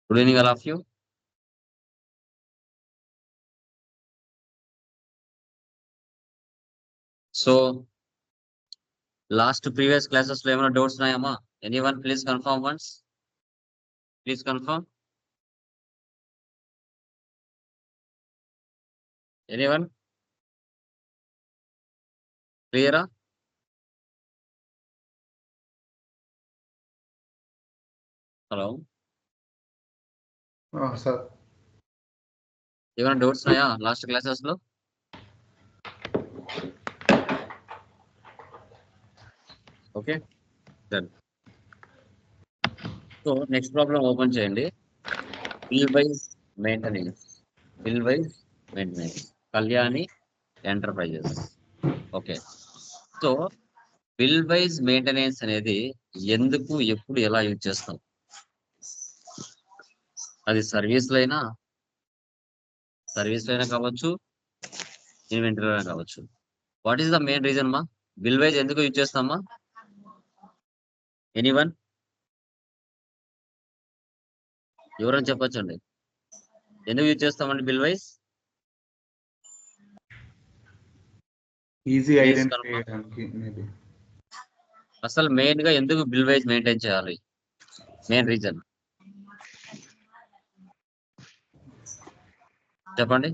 Good evening, all of you. So, last previous classes లో ఏమైనా doubts ఉన్నాయమ్మా? Anyone please confirm once. Please confirm. Anyone? Clear? Hello. Sir ఏమైనా doubts ఉన్నాయా last classes లో? Okay done. So next problem open చేయండి. Bill wise maintenance. Bill wise maintenance. Kalyani enterprises. Okay. So bill wise maintenance అనేది ఎందుకు ఎప్పుడు ఎలా use చేస్తాం? అది సర్వీస్ లో అయినా కావచ్చు, ఇన్వెంటరీ అయినా కావచ్చు. What is the main reason మా? బిల్ వైజ్ ఎందుకు యూజ్ చేస్తామా? ఎనీవన్? ఎవరైనా చెప్పొచ్చండి. ఎందుకు యూజ్ చేస్తామండి bill wise? Easy Please identify confirm. చేయడానికి మేబీ. అసలు మెయిన్ గా ఎందుకు బిల్ వైజ్ మెయింటైన్ చేయాలి? మెయిన్ రీజన్ చెప్పండి.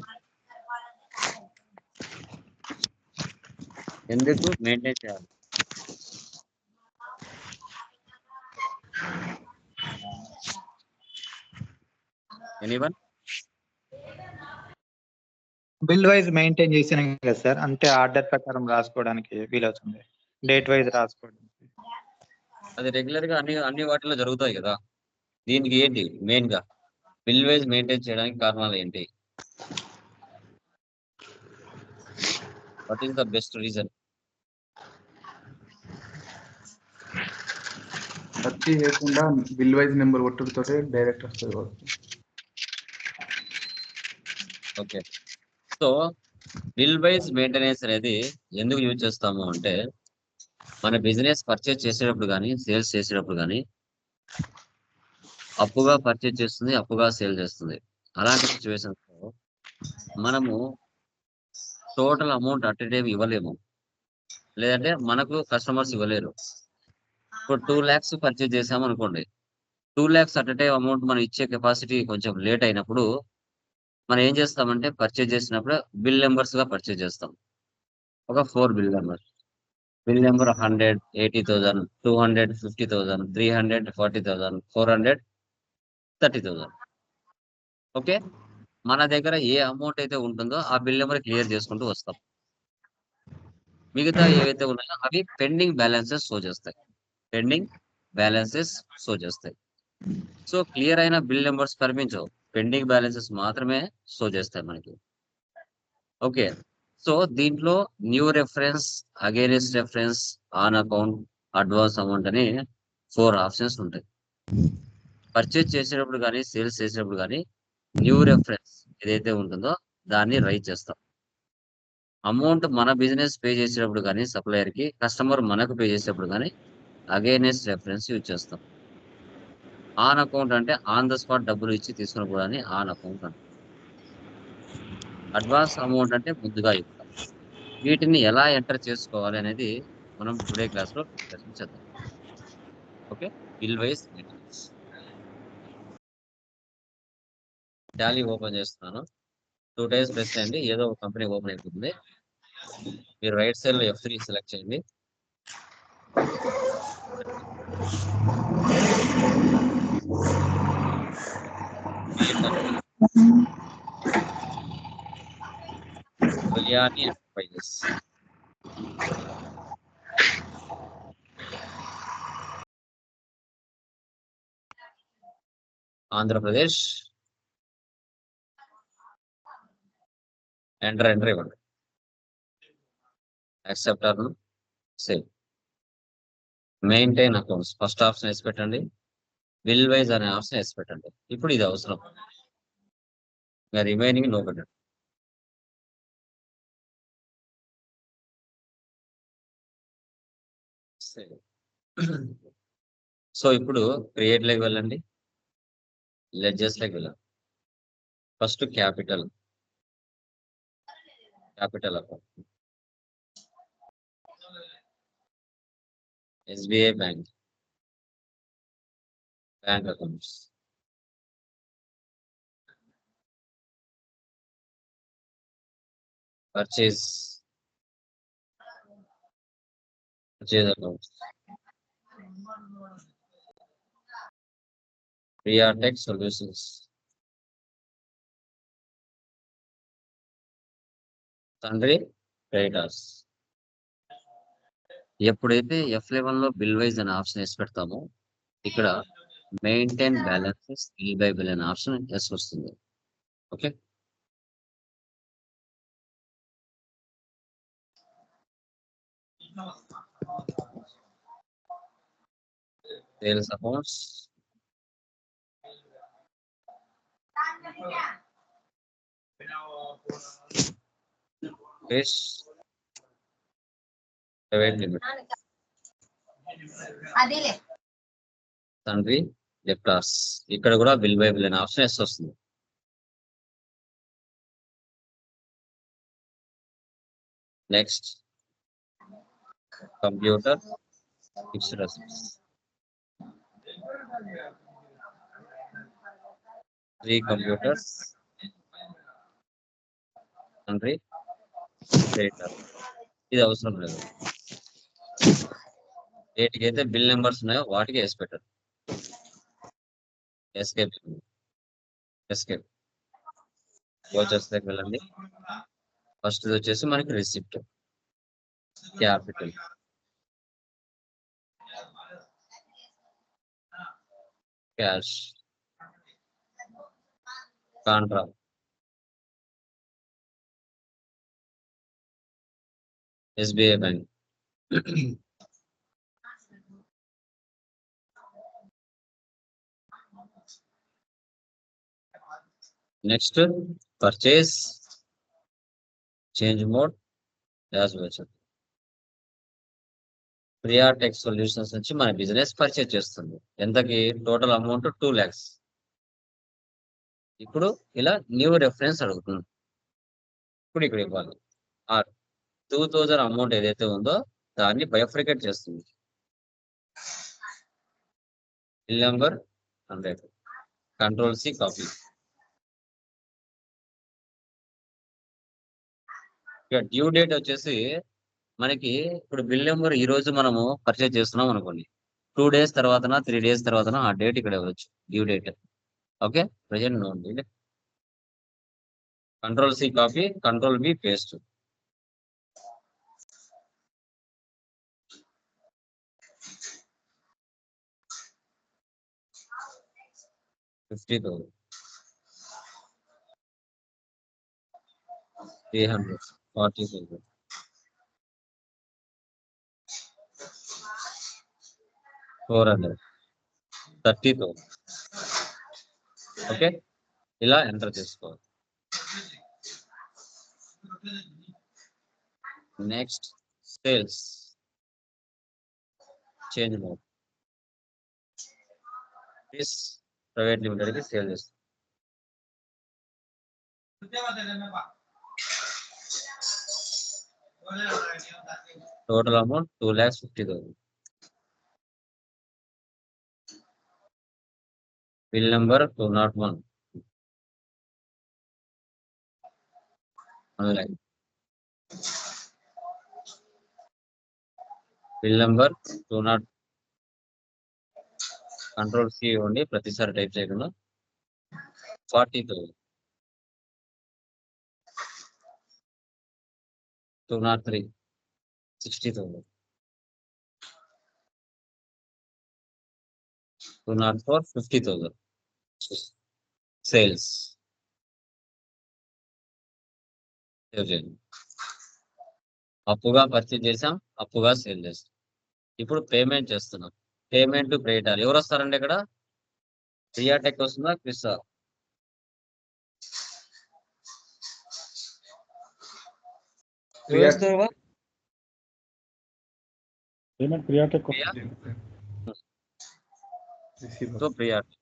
ఎందుకు మెయింటైన్ చేయాలి? ఎనీవన్? బిల్ వైజ్ మెయింటైన్ చేసినాం కదా సార్, అంటే ఆర్డర్ ప్రకారం రాసుకోవడానికి వీలవుతుంది, డేట్ వైజ్ రాసుకోవడానికి. అది రెగ్యులర్ గా అన్ని వాటిలో జరుగుతాయి కదా. దీనికి ఏంటి మెయిన్ గా బిల్ వైజ్ మెయింటైన్ చేయడానికి కారణాలు ఏంటి? What is the best reason? Search చేయకుండా బిల్ వైజ్ నెంబర్ కొట్టుకుతోటే డైరెక్ట్ వస్తుంది కాబట్టి. Okay. So bill wise maintenance అనేది ఎందుకు యూజ్ చేస్తాము అంటే, మన బిజినెస్ పర్చేజ్ చేసేటప్పుడు కానీ సేల్స్ చేసేటప్పుడు కానీ అప్పుగా పర్చేజ్ చేస్తుంది, అప్పుగా సేల్ చేస్తుంది. అలాంటి సిచ్యువేషన్స్ లో మనము టోటల్ అమౌంట్ అట్ టైం ఇవ్వలేము, లేదంటే మనకు కస్టమర్స్ ఇవ్వలేరు. ఇప్పుడు 2 lakhs పర్చేజ్ చేసాము అనుకోండి, 2 lakhs అట్ టైం అమౌంట్ మనం ఇచ్చే కెపాసిటీ కొంచెం లేట్ అయినప్పుడు మనం ఏం చేస్తామంటే, పర్చేజ్ చేసినప్పుడు బిల్ నెంబర్స్ గా పర్చేజ్ చేస్తాం. ఒక 4 bill number. Bill number 100, 80,000, 200, 50,000, 300, 40,000, 400, 30,000. Okay. మన దగ్గర ఏ అమౌంట్ అయితే ఉంటుందో ఆ బిల్ నెంబర్ క్లియర్ చేసుకుంటూ వస్తాం. మిగతా ఏవైతే ఉన్నాయో అవి పెండింగ్ బ్యాలెన్సెస్ షో చేస్తాయి. పెండింగ్ బ్యాలెన్సెస్ షో చేస్తాయి. సో క్లియర్ అయిన బిల్ నెంబర్స్ కనిపించవు, పెండింగ్ బ్యాలెన్సెస్ మాత్రమే షో చేస్తాయి మనకి. ఓకే. సో దీంట్లో new reference, against reference, on account, advance amount అని 4 ఆప్షన్స్ ఉంటాయి. పర్చేజ్ చేసేటప్పుడు కానీ సేల్స్ చేసేటప్పుడు కానీ న్యూ రెఫరెన్స్ ఏదైతే ఉంటుందో దాన్ని రైట్ చేస్తాం. అమౌంట్ మన బిజినెస్ పే చేసేటప్పుడు కానీ సప్లయర్ కి, కస్టమర్ మనకు పే చేసేటప్పుడు కానీ అగైనెస్ట్ రెఫరెన్స్ యూజ్ చేస్తాం. ఆన్ అకౌంట్ అంటే ఆన్ ద స్పాట్ డబ్బులు ఇచ్చి తీసుకున్నప్పుడు ఆన్ అకౌంట్ అంటాం. అడ్వాన్స్ అమౌంట్ అంటే ముందుగా ఇవ్వడం. వీటిని ఎలా ఎంటర్ చేసుకోవాలి అనేది మనం టుడే క్లాస్ లో డిస్కషన్ చేద్దాం. Okay. Bill wise maintenance. Tally open చేస్తున్నాను. 2 టైమ్స్ ప్రెస్ చేయండి, ఏదో ఒక కంపెనీ ఓపెన్ అయిపోతుంది. మీరు రైట్ సైడ్ లో F3 సెలెక్ట్ చేయండి. కళ్యాణి ఎంటర్ప్రైజెస్. ఆంధ్రప్రదేశ్. ఎంటర్ ఇవ్వండి. Acceptor save. Maintain accounts first option వేసి పెట్టండి. బిల్ వైజ్ అనే ఆప్షన్ వేసి పెట్టండి. ఇప్పుడు ఇది అవసరం, రిమైనింగ్ నో పెట్టండి. సో ఇప్పుడు క్రియేట్ లోకి వెళ్ళండి. లెడ్జెస్ లైక్ వెళ్ళాం. First capital account, SBI bank accounts, purchase accounts, Priyatech solutions, తండ్రి క్రెడిటార్స్. ఎప్పుడైతే F11 లో బిల్ వైజ్ అనే ఆప్షన్ వేసి పెడతామో ఇక్కడ maintain balances bill by bill అనే ఆప్షన్ ఎస్ వస్తుంది. Okay, sales accounts, private limited, తండ్రి డెప్టార్స్. ఇక్కడ కూడా బిల్ బై బిల్ అనే ఆప్షన్ ఎస్ వస్తుంది. Next computer fixed assets, 3 computers, తండ్రి క్రెడిటార్. ఇది అవసరం లేదు. వేటికైతే బిల్ నెంబర్స్ ఉన్నాయో వాటికి వేసి పెట్టారు. ఎస్కేప్ వోచర్స్ దగ్గర వెళ్ళండి. ఫస్ట్ వచ్చేసి మనకి receipt, capital, cash, contract, SBI bank, next purchase, change mode, as voucher. Priyatech solutions నుంచి మన బిజినెస్ పర్చేజ్ చేస్తుంది. ఎంతకి? Total amount 2 lakhs. ఇప్పుడు ఇలా న్యూ రెఫరెన్స్ అడుగుతుంది. ఇప్పుడు ఇక్కడ ఇవ్వాలి. ఆ 2000 అమౌంట్ ఏదైతే ఉందో దాన్ని బైఫ్రికేట్ చేస్తుంది. Bill number 100, control C copy. ఇక డ్యూ డేట్ వచ్చేసి మనకి ఇప్పుడు బిల్ నెంబర్ ఈ రోజు మనము పర్చేజ్ చేస్తున్నాం అనుకోండి, 2 days తర్వాత 3 days తర్వాత ఆ డేట్ ఇక్కడ ఇవ్వచ్చు, due date. Okay, present known date. Control C copy, control B paste. $50,000, 300, 40,000, 400, 30,000. Okay, ఇలా ఎంటర్ చేసుకోవాలి. Next sales, change mode, private limited కి సేల్ చేస్తాం. Total amount 2,50,000. Bill number 201, 1 lakh. Bill number 200, control C ఇవ్వండి ప్రతిసారి type చేయకుండా. 40,000, 203, 60,000, 204, 50,000. Sales అప్పుగా purchase చేసాం, అప్పుగా సేల్ చేస్తాం. ఇప్పుడు పేమెంట్ చేస్తున్నాం. పేమెంట్ టు క్రెడిటార్ ఎవరు వస్తారండి ఇక్కడ? ప్రియాటెక్ వస్తుందా, క్రిస్సా? Payment Priyatech receiver. So Priyatech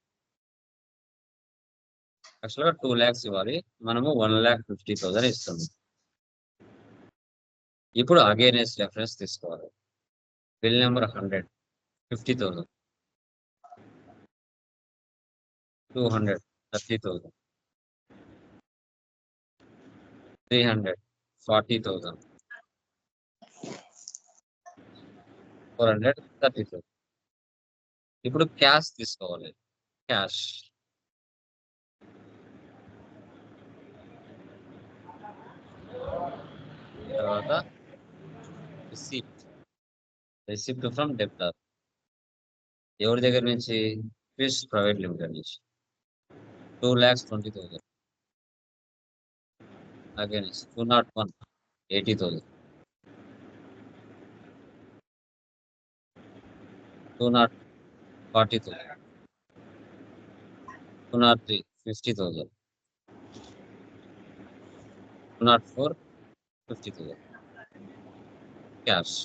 యాక్చువల్గా 2 lakhs ఇవ్వాలి, మనము 1,50,000 ఇస్తాము. ఇప్పుడు అగైనెస్ట్ రెఫరెన్స్ తీసుకోవాలి. Bill number 100, 50,000, 200, 30,000, 300, 40,000, 400, 30,000. ఇప్పుడు క్యాష్ తీసుకోవాలి. క్యాష్ తర్వాత రిసిప్ట్ ఫ్రమ్ డెబ్టర్. ఎవరి దగ్గర నుంచి? ఫిష్ ప్రైవేట్ లిమిటెడ్ నుంచి 2,20,000. Against 201, 80,000, 200, 40,000, 203, 50,000, 204, 50,000. Cash.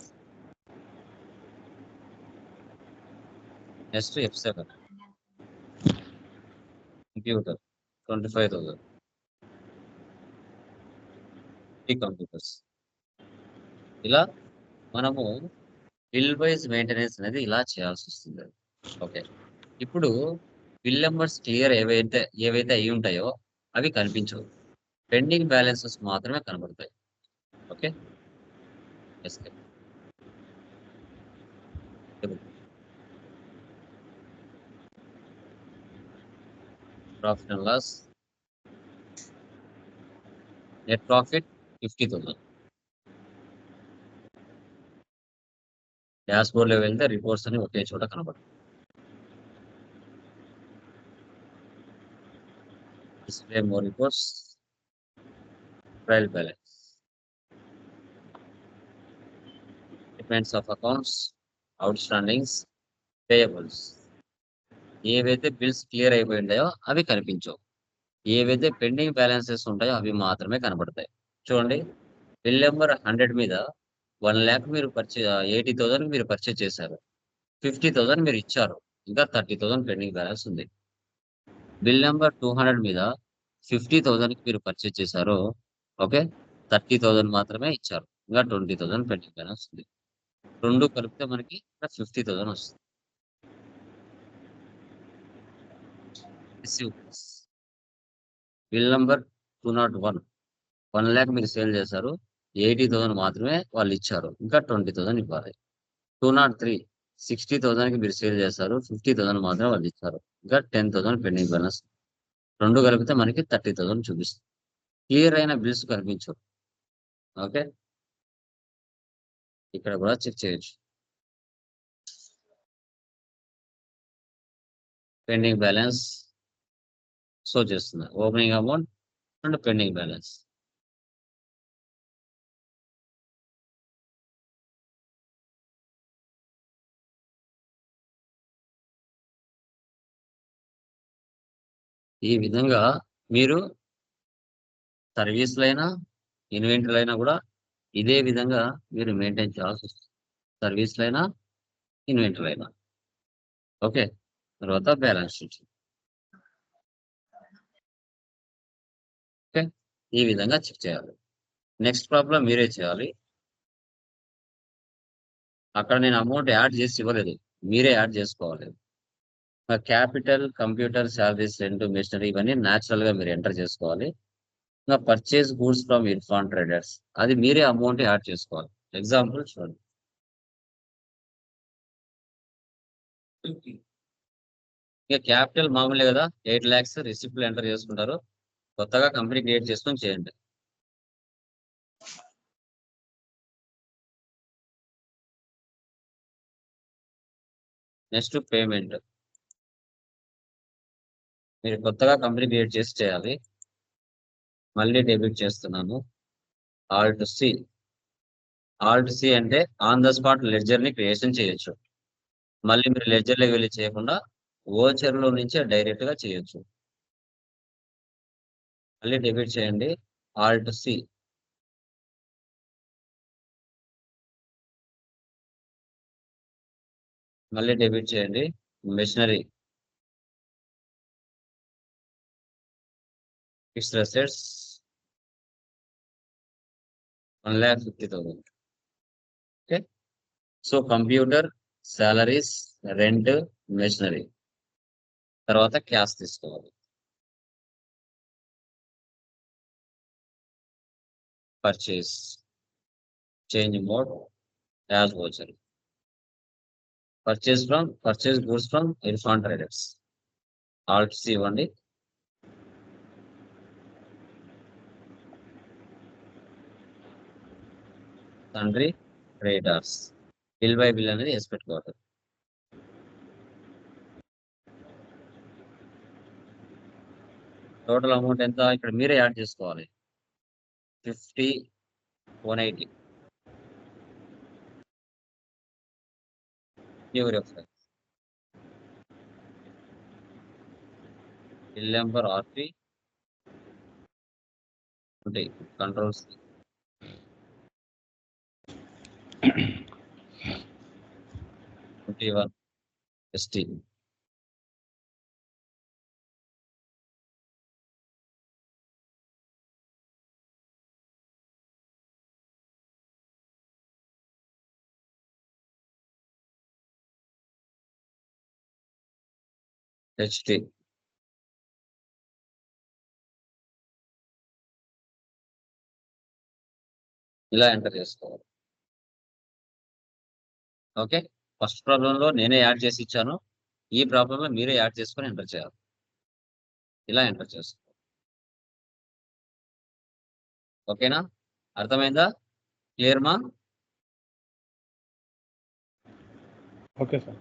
Next F7 computer 25,000. Computers. ఇలా మనము బిల్ వైజ్ మెయింటెనెన్స్ అనేది ఇలా చేయాల్సి వస్తుంది. ఓకే, ఇప్పుడు బిల్ నెంబర్స్ క్లియర్ ఏవైతే అయి ఉంటాయో అవి కనిపించవు, పెండింగ్ బ్యాలెన్సెస్ మాత్రమే కనబడతాయి. Okay, escape. Profit and loss. Net profit 50,000. Dashboard లో వెళ్తే రిపోర్ట్స్ అని ఒకే చోట కనబడతాయి. Display more reports. Trial balance. Statements of accounts, outstandings, payables. ఏవైతే బిల్స్ క్లియర్ అయిపోయి ఉంటాయో అవి కనిపించవు, ఏవైతే పెండింగ్ బ్యాలెన్సెస్ ఉంటాయో అవి మాత్రమే కనబడతాయి. చూడండి, బిల్ నెంబర్ 100 మీద 1 lakh మీరు 80,000 మీరు పర్చేజ్ చేశారు, 50,000 మీరు ఇచ్చారు, ఇంకా 30,000 పెండింగ్ బ్యాలెన్స్ ఉంది. బిల్ నెంబర్ 200 మీద 50,000 మీరు పర్చేజ్ చేశారు, ఓకే, 30,000 మాత్రమే ఇచ్చారు, ఇంకా 20,000 పెండింగ్ బ్యాలెన్స్ ఉంది. రెండు కలిపితే మనకి 50,000 వస్తుంది. బిల్ నెంబర్ 201, 1 lakh మీరు సేల్ చేశారు, 80,000 మాత్రమే వాళ్ళు ఇచ్చారు, ఇంకా 20,000 ఇవ్వాలి. 203, 60,000 మీరు సేల్ చేశారు, 50,000 మాత్రమే వాళ్ళు ఇచ్చారు, ఇంకా 10,000 పెండింగ్ బ్యాలెన్స్. రెండు కలిపితే మనకి 30,000 చూపిస్తుంది. క్లియర్ అయిన బిల్స్ కనిపించవు. ఓకే, ఇక్కడ కూడా చెక్ చేయొచ్చు. పెండింగ్ బ్యాలెన్స్ షో చేస్తుంది, opening amount and pending balance. ఈ విధంగా మీరు సర్వీస్లైనా ఇన్వెంటరీలైనా కూడా ఇదే విధంగా మీరు మెయింటైన్ చేయాల్సి వస్తుంది. సర్వీస్లైనా ఇన్వెంటరీలైనా. ఓకే, తర్వాత బ్యాలెన్స్ షీట్. ఓకే, ఈ విధంగా చెక్ చేయాలి. నెక్స్ట్ ప్రాబ్లం మీరే చేయాలి. అక్కడ నేను అమౌంట్ యాడ్ చేసి ఇవ్వలేదు, మీరే యాడ్ చేసుకోవాలి. Capital, computer, salaries, rent, machinery ఇవన్నీ న్యాచురల్ గా మీరు ఎంటర్ చేసుకోవాలి. ఇంకా purchase goods from Irfan traders, అది మీరే అమౌంట్ యాడ్ చేసుకోవాలి. ఎగ్జాంపుల్ చూడండి. ఇక క్యాపిటల్ మామూలే కదా, 8 lakhs రిసిప్ట్లు ఎంటర్ చేసుకుంటారు. కొత్తగా కంపెనీ క్రియేట్ చేసుకొని చేయండి. నెక్స్ట్ పేమెంట్, మీరు కొత్తగా కంపెనీ క్రియేట్ చేసి చేయాలి. మళ్ళీ డెబిట్ చేస్తున్నాను. Alt C. ఆల్ట్ సి అంటే ఆన్ ద స్పాట్ లెడ్జర్ ని క్రియేషన్ చేయొచ్చు. మళ్ళీ మీరు లెడ్జర్ లోకి వెళ్ళి చేయకుండా ఓచర్ లో నుంచే డైరెక్ట్ గా చేయొచ్చు. మళ్ళీ డెబిట్ చేయండి. Alt C. మళ్ళీ డెబిట్ చేయండి. Machinery. Fixed assets 1,50,000. Okay, so computer, salaries, rent, machinery, తర్వాత క్యాష్ తీసుకోవాలి. Purchase, change mode, as voucher. Purchase goods from Irfan traders. Alt C ఇవ్వండి. తండ్రి ట్రేడర్స్. బిల్ బై బిల్ అనేది వేసి పెట్టుకోవాలి. టోటల్ అమౌంట్ ఎంత ఇక్కడ మీరే యాడ్ చేసుకోవాలి. 50, 180. New reference. Bill number RP 20. Control C. ST. HT. ఇలా ఎంటర్ చేసుకోవాలి. ఓకే, ఫస్ట్ ప్రాబ్లంలో నేనే యాడ్ చేసి ఇచ్చాను, ఈ ప్రాబ్లంలో మీరే యాడ్ చేసుకొని ఎంటర్ చేయాలి. ఇలా ఎంటర్ చేసుకోవాలి. ఓకేనా, అర్థమైందా? క్లియర్ మా? Okay sir.